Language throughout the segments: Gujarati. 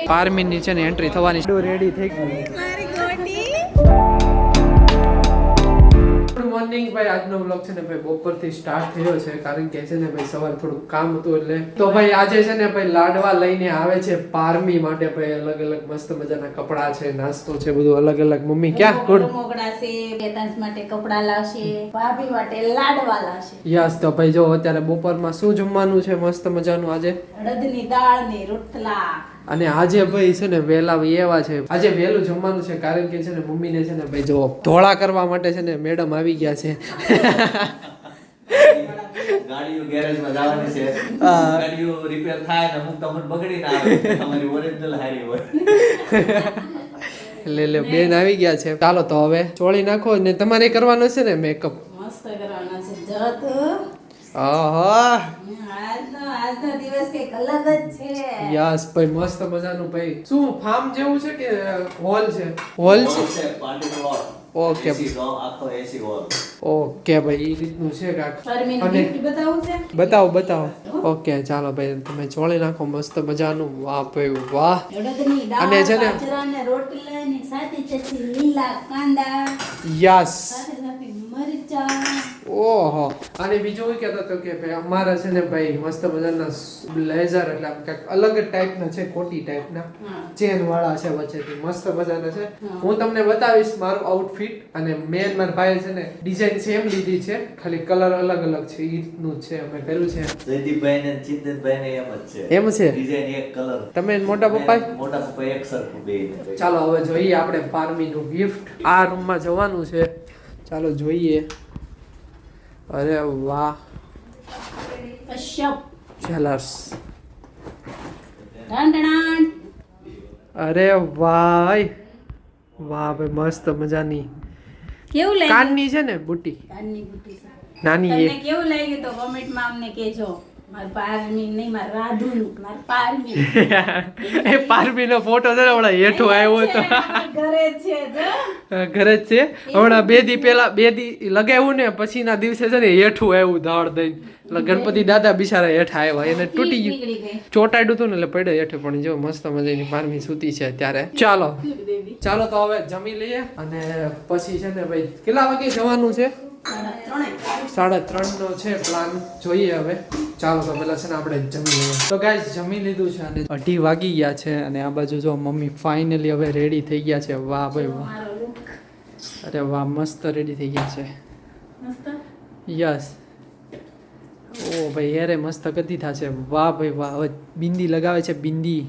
પારમીની છે ને એન્ટ્રી થવાની રેડી થઈ ગઈ. ગુડ મોર્નિંગ ભાઈ. આજનો વ્લોગ છે ને ભાઈ બપોરથી સ્ટાર્ટ થયો છે, કારણ કે છે ને ભાઈ સવારે થોડું કામ હતું એટલે. તો ભાઈ આજે છે ને ભાઈ લાડવા લઈને આવે છે પારમી માટે. ભાઈ અલગ અલગ મસ્ત મજાના કપડા છે, નાસ્તો છે, બધું અલગ અલગ. મમ્મી ક્યાં ગુડ મોગડા છે, બેતાંસ માટે કપડા લાવશે, ભાભી માટે લાડવા લાવશે. યસ. તો ભાઈ જો અત્યારે બપોરમાં શું જમવાનું છે મસ્ત મજાનું આજે? અડદની દાળ ને રોટલા. અને આજે ભાઈ છે ને વેલા એવા છે, આજે વહેલું જમવાનું છે, કારણ કે છે ને મમ્મીને છે ને ભાઈ જો ધોળા કરવા માટે છે ને મેડમ આવી ગયા છે. ગાડીઓ ગેરેજમાં જવાની છે, ગાડીઓ રિપેર થાય ને અમુક તમને બગડી ના આવે, તમારી ઓરિજિનલ હારી હોય. લે બેન આવી ગયા છે. ચાલો તો હવે ચોળી નાખો ને તમારે કરવાનો છે ને મેકઅપ. મસ્ત કરવાના છે જત. આહા આજનો દિવસ કઈક અલગ જ છે. યસ ભાઈ મસ્ત મજાનું. ભાઈ શું ફાર્મ જેવું છે કે હોલ છે? હોલ છે, પાર્ટી પ્લોટ. ઓકે આખો એસી હોલ. ઓકે ભાઈ એ રીતનું છે કાક. ફરમીની ગિફ્ટ બતાવું છે? બતાવો. ઓકે ચાલો ભાઈ તમે ચોળી નાખો મસ્ત મજાનું. વાહ ભાઈ વાહ. અડદની દાળ, અને છે ને બાજરાના રોટલા ને સાથે ચચી લીલા કાંદા, યસ. સાથે મરચા. ઓહો. અને બીજું એ કહેતો હતો કે ભાઈ અમારા છે ને ભાઈ મસ્ત મજાના બ્લેઝર, એટલે આમ કંઈક અલગ ટાઈપના છે, કોટી ટાઈપના ચેન વાળા છે, વચ્ચેથી મસ્ત મજાના છે. હું તમને બતાવીશ મારું આઉટફિટ. અને મેન મારા ભાઈ છે ને ડિઝાઇન સેમ લીધી છે, ખાલી કલર અલગ અલગ છે. એ રીતનું જ છે અમે કર્યું છે. જયદીપભાઈ ને ચિંતનભાઈ ને એમ જ છે. એમ છે ડિઝાઇન એક કલર. તમે મોટા પપ્પા એક સરખું બે. ચાલો હવે જોઈએ આપણે પારમીનું ગિફ્ટ. આ રૂમમાં જવાનું છે, ચાલો જોઈએ. અરે વાહ, કશ્યપ જેલર્સ. ઢાંઢણાણ. અરે વાહ વાહ ભાઈ મસ્ત મજાની કેવું લાગ્યું? કાનની છે ને બુટી, કાનની બુટી છે. નાની તમને એ. કેવું લાગ્યું તો કમેન્ટમાં અમને કહેજો. માર પારમી નહીં, માર રાધુનું, માર પારમી. એ પારમીનો ફોટો છે ને હમણાં હેઠો આવ્યો હતો. ઘરે છે જો. ઘરે જ છે. હમણાં બે દી લગાવ્યું ને પછીના દિવસે છે ને હેઠું આવ્યું ધાડ દઈને. એટલે ગણપતિ દાદા બિચારા હેઠા આવ્યા, એને તૂટી ગયું, નીકળી ગઈ. ચોટાડ્યું હતું ને એટલે પડ્યો હેઠે. પણ જો મસ્ત મજાની પારમી સૂતી છે અત્યારે. ચાલો તો હવે જમી લઈએ અને પછી છે ને ભાઈ કેટલા વાગે જવાનું છે? 3:30 નો છે પ્લાન. જોઈએ હવે. ચાલો તો પેલા છે ને આપણે જમી લઈએ. તો ગાઈસ જમી લીધું છે અને 2:30 વાગી ગયા છે. અને આ બાજુ જો મમ્મી ફાઇનલી હવે રેડી થઈ ગયા છે. વાહ ભાઈ વાહ. મારો look અરે વાહ મસ્ત રેડી થઈ ગયા છે. મસ્ત. યસ. ઓ ભાઈ હેરે મસ્ત કદી થશે. વાહ ભાઈ વાહ. હવે બિંદી લગાવે છે, બિંદી.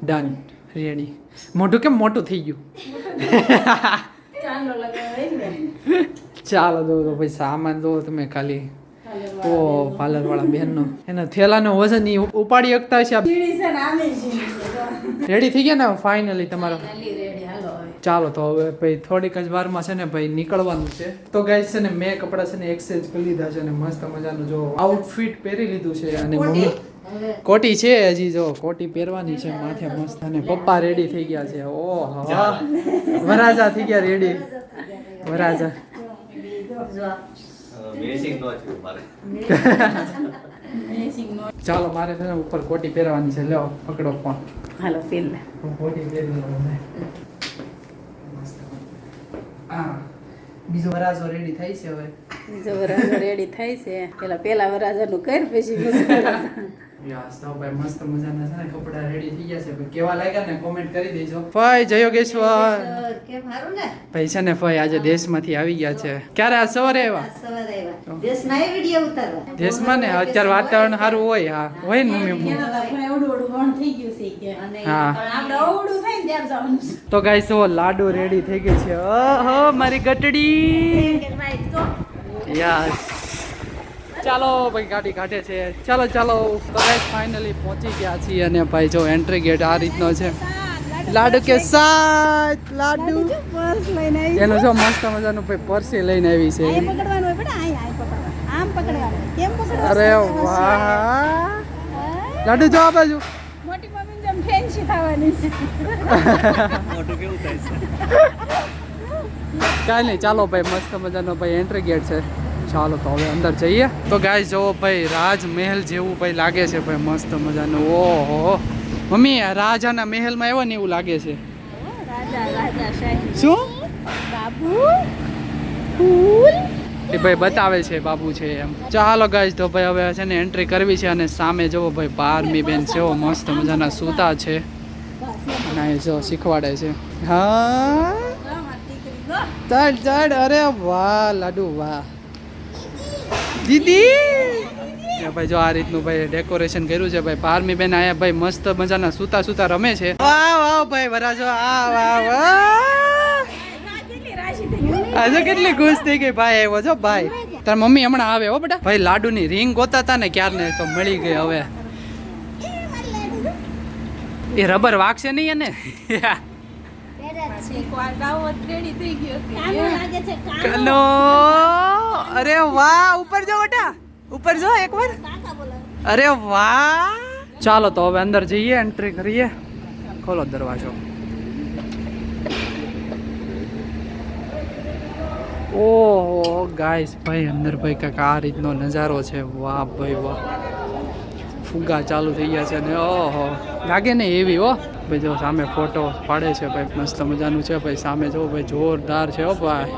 Done, ready. મોઢું કેમ મોટું થઈ ગયું? ચાલો લગાવે ને. ચાલો દો ભાઈ સામાન દો તમે ખાલી. ઓ પાર્લર વાળા બેનનો એના થેલાનો વજન ઈ ઉપાડી શકતા છે. સીડી છે ને આમે સીડી છે. રેડી થઈ ગયા ને ફાઇનલી તમારો? ખાલી રેડી હાલો હવે. ચાલો તો હવે ભાઈ થોડીક જ વારમાં છે ને ભાઈ નીકળવાનું છે. તો ગાઈસ છે ને મેં કપડાં છે ને એક્સચેન્જ કરી લીધા છે અને મસ્ત મજાનું જો આઉટફિટ પહેરી લીધું છે. અને મમ્મી કોટી છે હજી, જો કોટી પહેરવાની છે માથે મસ્ત. અને પપ્પા રેડી થઈ ગયા છે. ઓહો વરાજા થઈ ગયા રેડી. વરાજા મેસિંગ નો થયું મારે. ચાલો મારે છે ને ઉપર કોટી પહેરવાની છે. લ્યો પકડો ફોન. હાલો ફિલ લે. હું કોટી પહેરી લઉં ને. હા બીજો વરાજો રેડી થાય છે હવે. બીજો વરાજો રેડી થાય છે. પેલા વરાજાનું કર પછી બીજો વરાજા. યસ તો ભાઈ મસ્ત મજાના છે ને કપડા રેડી થઈ ગયા છે. ભાઈ કેવા લાગ્યા ને કોમેન્ટ કરી દેજો. ભાઈ જય યોગેશ્વર. કેમ હારું ને? ભાઈ છે ને ભાઈ આજે દેશમાંથી આવી ગયા છે. ક્યારે? આજ સવારે આવ્યા? સવારે આવ્યા. દેશમાં એ વિડિયો ઉતારવા. દેશમાં ને અત્યારે વાતાવરણ સારું હોય. હા હોય ને મમ્મી. એવડું વણ થઈ ગયું છે કે અને હા. આપણે અવડું થાય ને ત્યારે જવાનું છે. તો ગાઈસ ઓ લાડુ રેડી થઈ ગઈ છે. ઓહો મારી ગટડી. યસ. ચાલો ભાઈ ગાડી કાઢે છે. ચાલો તો ગાઈસ ફાઇનલી પહોંચી ગયા છીએ. અને ભાઈ જો એન્ટ્રી ગેટ આ રીતનો છે. લાડુ કે સાથ લાડુ પર્સ લઈને આવી. એનો જો મસ્ત મજાનું ભાઈ પર્સી લઈને આવી છે. આ પકડવાનું હોય બેટા, આ પકડવાનું. આમ પકડવાનું. કેમ પકડવાનું? અરે વાહ. લાડુ જો આ બાજુ. મોટી મમ્મી જેમ ફેન્સી થવાની છે. મોટું કેવું થાય છે? કાંઈ નહીં ચાલો ભાઈ મસ્ત મજાનો ભાઈ એન્ટ્રી ગેટ છે. ચાલો તો હવે અંદર જઈએ. તો ગાઈસ જો ભાઈ રાજમહેલ જેવું ભાઈ લાગે છે ભાઈ, મસ્ત મજાનું. ઓહો મમ્મી, રાજાના મહેલમાં આવ્યો ને એવું લાગે છે. શું બાબુ ફૂલ એ ભાઈ બતાવે છે બાબુ છે એમ. ચાલો ગાઈસ તો ભાઈ હવે છે ને એન્ટ્રી કરવી છે, અને સામે જોવો ભાઈ બારમી બેન છે, મસ્ત મજાના સૂતા છે અને જો શીખવાડે છે. હા ચડ ચડ. અરે વાહ લાડુ વાહ દીદી. એ ભાઈ જો આ રીતનું ભાઈ ડેકોરેશન કર્યું છે ભાઈ. બારમી બેન આયા ભાઈ મસ્ત મજાના સૂતા સૂતા રમે છે. વાહ વાહ ભાઈ વરાજો, આ વાહ વાહ. આજે કેટલી ખુશ થઈ ગઈ ભાઈ આવ્યો છો ભાઈ. તાર મમ્મી હમણાં આવે હો બેટા. ભાઈ લાડુની રિંગ ગોતા હતા ને ક્યારને, તો મળી ગઈ હવે. એ રબર વાગશે નહીં એને. કનો. અરે વાહ, ઉપર જો બેટા, ઉપર જો એકવાર. અરે વાહ. ચાલો તો હવે અંદર જઈએ, એન્ટ્રી કરીએ. ખોલો દરવાજો. ઓહો ગાઈસ ભાઈ અંદર ભાઈ કાંઈક આ રીતનો નજારો છે. વાહ ભાઈ વાહ. ફુગ્ગા ચાલુ થઈ ગયા છે ને ઓહો લાગે ને એવી. હો ભાઈ જો સામે ફોટો પાડે છે ભાઈ, મસ્ત મજાનું છે ભાઈ. સામે જો ભાઈ જોરદાર છે હો ભાઈ.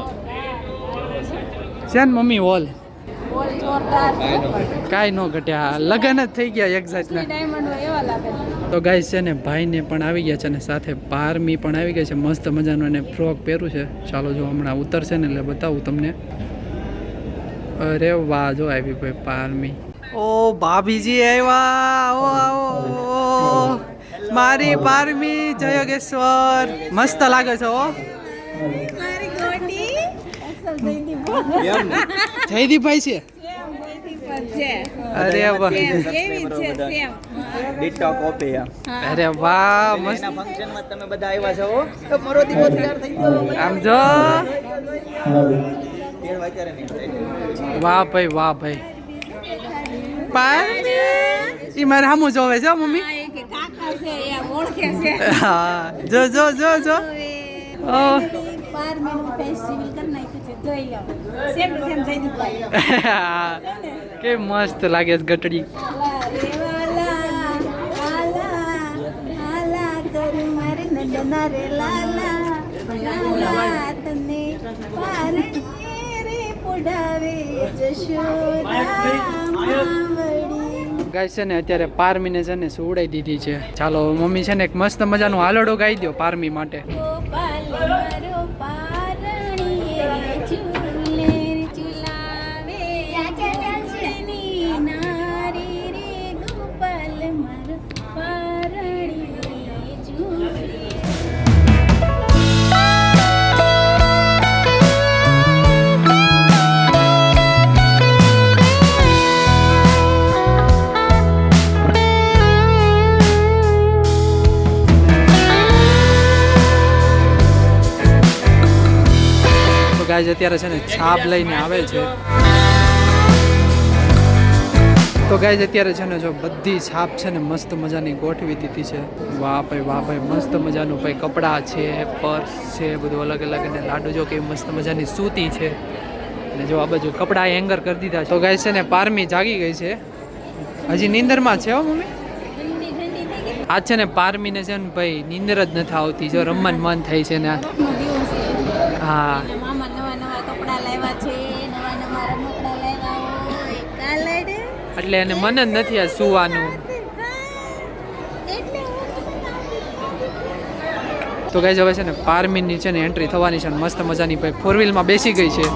છે ને મમ્મી હોલ કાંઈ ન ઘટ્યા, લગન જ થઈ ગયા એક્ઝેક્ટ ને. તો ગાઈસ છે ને ભાઈને પણ આવી ગયા છે, અને સાથે બારમી પણ આવી ગઈ છે. મસ્ત મજાનું એને ફ્રોક પહેર્યું છે. ચાલો જો હમણાં ઉતરશે ને એટલે બતાવું તમને. અરે વાહ જો આવી ભાઈ બારમી. ઓ ભાભીજી આવ્યા. આવો આવો મારી બારમી. જય યોગેશ્વર. મસ્ત લાગે છે હો. જયદીપભાઈ છે. અરે વાહ. Ditto copy. અરે વાહ મસ્ત. ફંક્શનમાં તમે બધા આવ્યા છો. તો મારો દીકરો તૈયાર થઈ ગયો. આમ જો. વાહ ભાઈ વાહ ભાઈ. ઈ મારે સામું જોવે છે મમ્મી. હા જો જો જો જો. કે મસ્ત લાગે છે ગટડી. ગાય છે ને અત્યારે પારમીને છે ને સુવડાઈ દીધી છે. ચાલો મમ્મી છે ને એક મસ્ત મજાનું હાલડો ગાઈ દો પારમી માટે. ગાય અત્યારે છે ને છાપ લઈને આવે છે. તો ગાય અત્યારે છે ને જો બધી છાપ છે ને મસ્ત મજાની ગોઠવી દીધી છે. વાહ ભાઈ મસ્ત મજાનું ભાઈ કપડાં છે, પર્સ છે, બધું અલગ અલગ. અને લાડુ જો કે મસ્ત મજાની સૂતી છે. અને જો આ બાજુ કપડાં હેંગર કરી દીધા છે. તો ગાય છે ને પારમી જાગી ગઈ છે, હજી નીંદરમાં છે હો મમ્મી. આજ છે ને પારમીને છે ને ભાઈ નીંદર જ નથી આવતી. જો રમવાનું મન થાય છે ને. હા એટલે એને મન જ નથી આ સુવાનું. તો ગાઈસ હવે છે ને પારમીની છે ને એન્ટ્રી થવાની છે. મસ્ત મજાની ભાઈ 4 વ્હીલમાં બેસી ગઈ છે.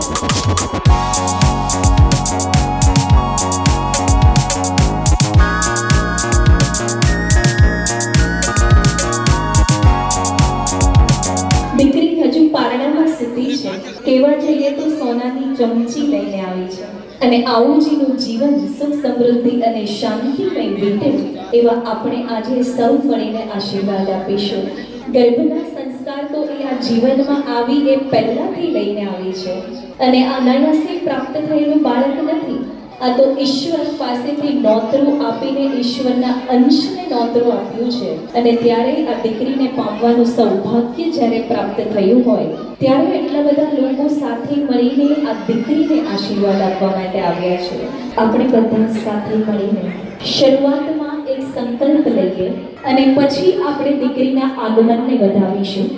દીકરી હજુ પારણામાં સૂતી છે. કેવા જઈએ તો સોનાની ચમચી લઈને આવી છે. અને આવું જીનું જીવન સુખ સમૃદ્ધિ અને શાંતિમય વીતે એવા આપણે આજે સૌ મળીને આશીર્વાદ આપીશું. ગર્ભના સંસ્કાર તો એ આ જીવનમાં આવી એ પહેલાથી લઈને આવી છે. અને આ અનાયાસે પ્રાપ્ત થયેલું બાળક નથી, આ તો ઈશ્વર પાસેથી નોતરું આપીને ઈશ્વરના અંશને નોતરું આપ્યું છે. અને ત્યારે આ દીકરીને પામવાનું સૌભાગ્ય જ્યારે પ્રાપ્ત થયું હોય ત્યારે એટલા બધા લોકો સાથે મળીને આ દીકરીને આશીર્વાદ આપવા માટે આવ્યા છે. આપણે બધા સાથે મળીને શરૂઆતમાં એક સંકલ્પ લઈએ અને પછી આપણે દીકરીના આગમનને વધાવીશું.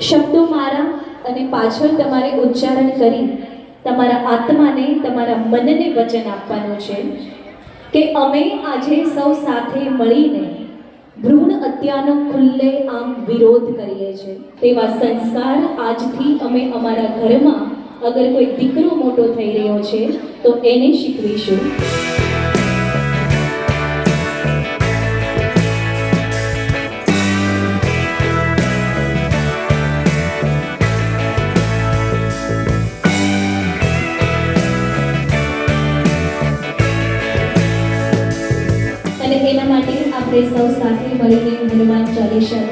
શબ્દો મારા અને પાછળ તમારે ઉચ્ચારણ કરી તમારા આત્માને તમારા મનને વચન આપવાનું છે કે અમે આજે સૌ સાથે મળીને ભ્રૂણ હત્યાનો ખુલ્લે આમ વિરોધ કરીએ છીએ. તેવા સંસ્કાર આજથી અમે અમારા ઘરમાં અગર કોઈ દીકરો મોટો થઈ રહ્યો છે તો એને શીખવીશું. અને એના માટે આપણે સૌ સાથે મળીને હનુમાન ચાલીસા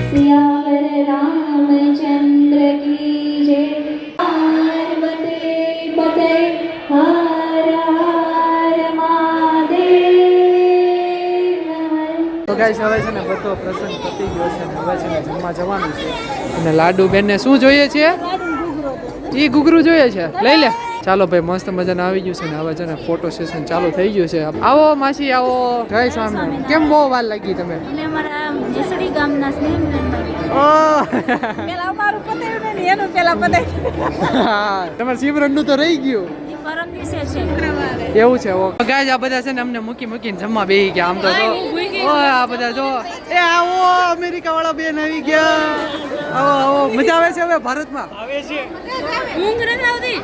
સિયાવર રામચંદ્ર કી જય. પાર્વતે પતે હર હર મહાદેવ. તો ગાઈસ હવે છે ને બધો પ્રસંગ પતી ગયો છે ને હવે છે ને જમવા જવાનું છે. અને લાડુ બેનને શું જોઈએ છે? ઈ ઘૂઘરું જોઈએ છે, લઈ લે. ચાલો ભાઈ, મસ્ત મજાનું આવી ગયું છે ને હવે છે ને ફોટો સેશન ચાલુ થઈ ગયું છે. આવો માસી આવો. જય સ્વામી. કેમ બહુ વાર લાગી તમે? અને અમારા જેસડી ગામના સ્નેહમિલનભાઈ ઓહ પેલા અમારું પતાવ્યું ને એનું પેલા પતાવ્યું. તમારે સિમરન નું તો રહી ગયું. પરમ દિવસે છે શુક્રવારે. એવું છે. ઓકે ગાઈસ, આ બધા છે ને અમને મૂકીને જમવા બેહી ગયા. આમ તો જો ઓય આ બધા જો એ આવો અમેરિકા વાળા બેન આવી ગયા. આવો આવો, મજા આવે છે હવે ભારતમાં? ઊંઘ નથી આવતી.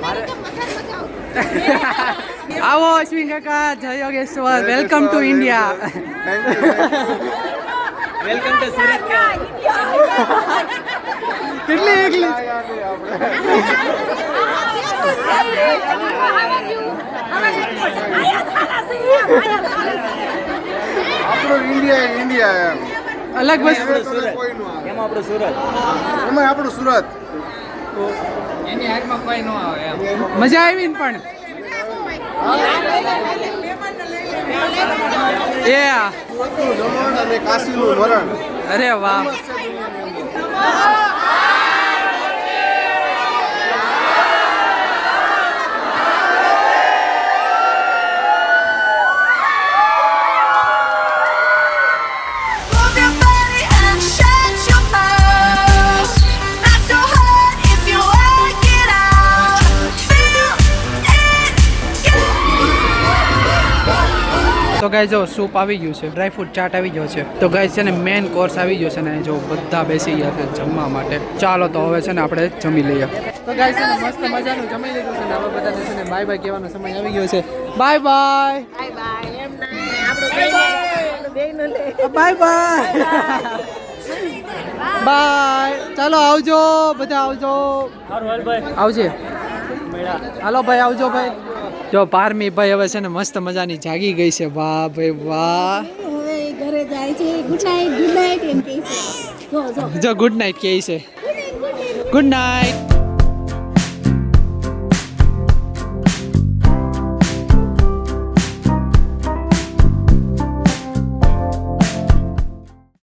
આવો અશ્વિન કાકા, જય Yogeshwar, welcome to India. Welcome to Surat. કેટલી એકલી આપણું ઇન્ડિયા એમ અલગ વસ્તુ. એમાં આપણું સુરત. એમાં આપણું સુરત. એની હાથમાં કોઈ ન આવે એમ. મજા આવી ને પણ એ સુરતનું જમણ અને કાશીનું મરણ. અરે વાહ. તો ગાય જો સૂપ આવી ગયું છે, ડ્રાયફ્રૂટ ચાટ આવી ગયો છે. તો ગાય છે ને મેન કોર્સ આવી ગયો છે ને જો બધા બેસી ગયા છે જમવા માટે. ચાલો તો હવે છે ને આપણે જમી લઈએ. તો ગાય છે ને મસ્ત મજાનું જમી લીધું છે ને હવે બધાને છે ને બાય બાય કહેવાનો સમય આવી ગયો છે. Bye bye bye bye bye. ચાલો આવજો બધા, આવજો. આવજે. હાલો ભાઈ, આવજો ભાઈ. જો પારમી ભાઈ હવે છે ને મસ્ત મજાની જાગી ગઈ છે. વાહ ભાઈ વાહ. હવે ઘરે જાય છે. ગુડ નાઇટ એમ કહે છે. જો જો ગુડ નાઇટ કહે છે. Good night.